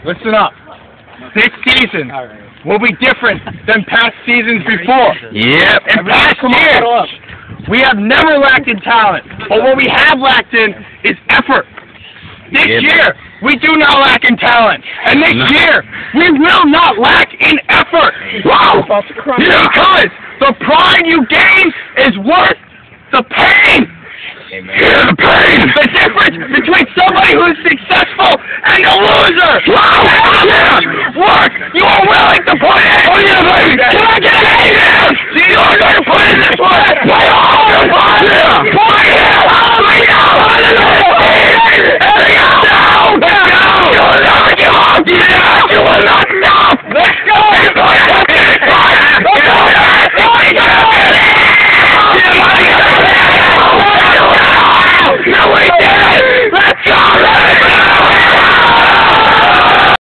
Listen up. This season will be different than past seasons before. Yep. In past years, we have never lacked in talent, but what we have lacked in is effort. This year, we do not lack in talent, and this year, we will not lack in effort. Wow! Because the pride you gain is worth the pain. Hear the pain. The difference between somebody who is successful